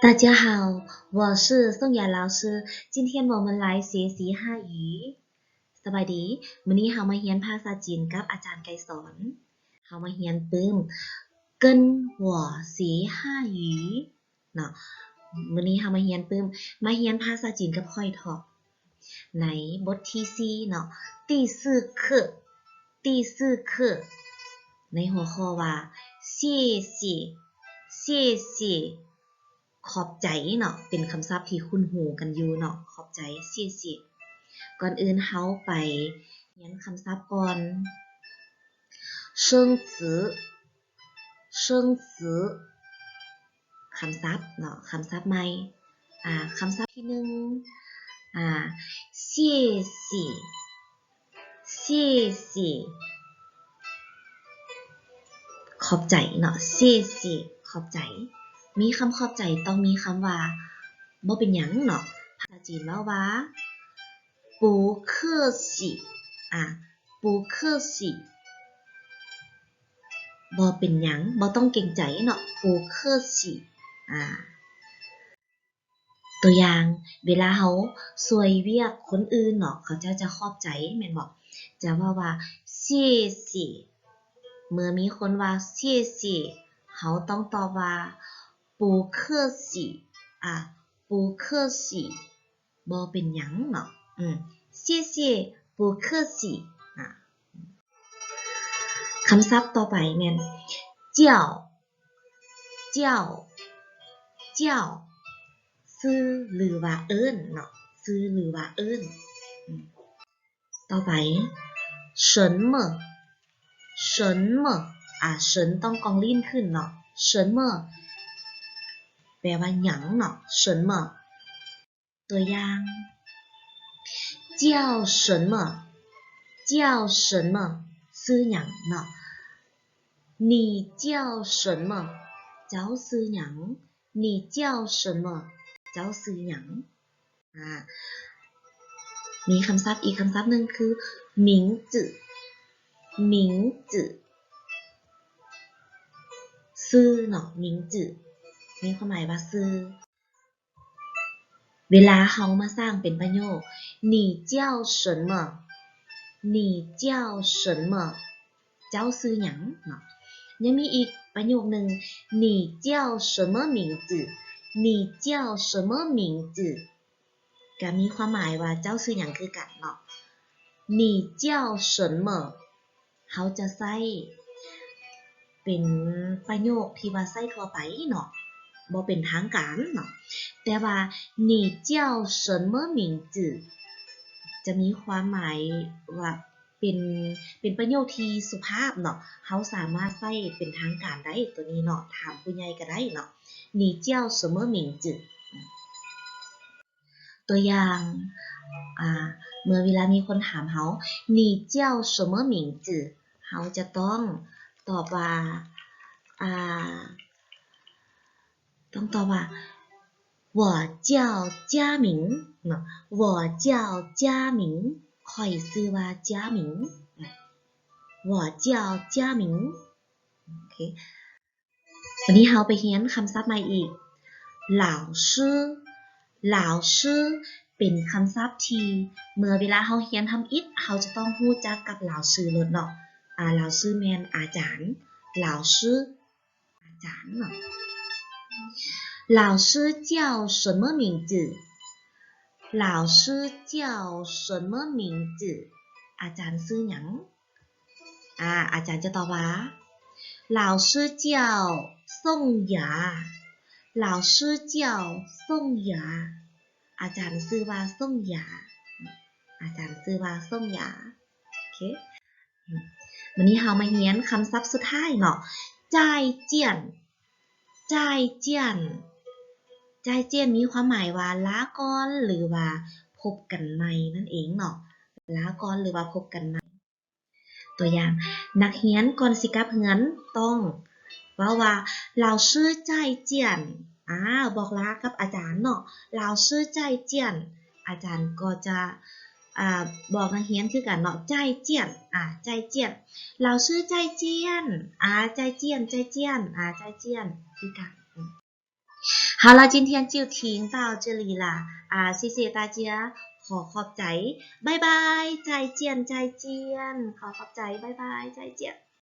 大家好，我是宋雅老师。今天我们来学习汉语。สบายดีมื้อนี้เฮามาเรียนภาษาจีนกับอาจารย์ไกรสอนเฮามาเรียนปึ้ม跟我学汉语เนาะมื้อนี้เฮามาเรียนปึ้มมาเรียนภาษาจีนกับค่อยเถาะในบทที่4เนาะ第四课第四课ในหัวข้อว่า谢谢谢谢ขอบใจเนาะเป็นคำศัพท์ที่คุ้นหูกันอยู่เนาะขอบใจเสี่ยเสี่ยก่อนอื่นเฮาไปเรียนคำศัพท์ก่อน生词生词คำศัพท์เนาะคำศัพท์ใหม่คำศัพท์ที่หนึ่ง谢谢谢谢ขอบใจเนาะ谢谢ขอบใจมีคำขอบใจต้องมีคำว่าบ่เป็นหยังเนาะภาษาจีนว่า不客气不客气บ่เป็นหยังบ่ต้องเกรงใจเนาะ不客气ตัวอย่างเวลาเฮาช่วยเวียกคนอื่นเนาะเขาจะขอบใจแม่นบ่จะว่า谢谢เมื่อมีคนว่า谢谢เฮาต้องตอบว่า不客气不客气บ่เป็นหยังเนาะ谢谢不客气คำศัพท์ต่อไปแม่นเจ้าเจ้าเจ้าซื้อหรือว่าเอิ้นเนาะซื้อหรือว่าเอิ้นต่อไป什么什么什ต้องกองลิ้นขึ้นเนาะ什么แปลว่าหยังเนาะ什么ตัวอย่าง叫什么叫什么ซื้อหยังเนาะ你叫什么เจ้าซื้อหยัง你叫什么เจ้าซื้อหยังมีคำศัพท์อีกคำศัพท์หนึ่งคือหมิงจื่อหมิงจื่อซื้อเนาะหมิงจื่อมีความหมายว่าซื้อเวลาเฮามาสร้างเป็นประโยค你叫什么你叫什么เจ้าซื้อหยังเนาะยังมีอีกประโยคหนึ่ง你叫什么名字你叫什么名字ก็มีความหมายว่าเจ้าซื้อหยังคือกันเนาะ你叫什么เฮาจะใช้เป็นประโยคที่ว่าใช้ทั่วไปเนาะบ่เป็นทางการเนาะแต่ว่า你叫什么名字จะมีความหมายว่าเป็นประโยคที่สุภาพเนาะเฮาสามารถใช้เป็นทางการได้ตัวนี้เนาะถามผู้ใหญ่ก็ได้เนาะ你叫什么名字ตัวอย่างเมื่อเวลามีคนถามเฮา你叫什么名字เฮาจะต้องตอบว่าต้องตอบว่า我叫佳明เนาะ我叫佳明ข่อยชื่อว่า佳明我叫佳明โอเควันนี้เฮาไปเรียนคำศัพท์ใหม่อีก老师老师เป็นคำศัพท์ที่เมื่อเวลาเฮาเรียนทำอิฐเฮาจะต้องรู้จักกับ老师ลดเนาะ老师แม่นอาจารย์老师อาจารย์เนาะ老师叫什么名字老师叫什么名字อาจารย์ชื่อหยังอาจารย์จะตอบว่า老师叫宋雅老师叫宋雅อาจารย์ชื่อว่า宋雅อาจารย์ชื่อว่า宋雅โอเควันนี้เฮามาเรียนคำศัพท์สุดท้ายเนาะจ่ายเจียนจ่ายเจียนจ่ายเจียนมีความหมายว่าลาก่อนหรือว่าพบกันใหม่นั่นเองเนาะลาก่อนหรือว่าพบกันใหม่ตัวอย่างนักเรียนก่อนสิกลับเรือนต้องว่า老师再见บอกลากับอาจารย์เนาะ老师再见อาจารย์ก็จะบอกนักเรียนคือกันเนาะใจเจียนใจเจียน老师再见ใจเจียนใจเจียนใจเจียนคือกัน好了，今天就听到这里啦谢谢大家ขอบใจ拜拜再见再见ขอบใจ拜拜再见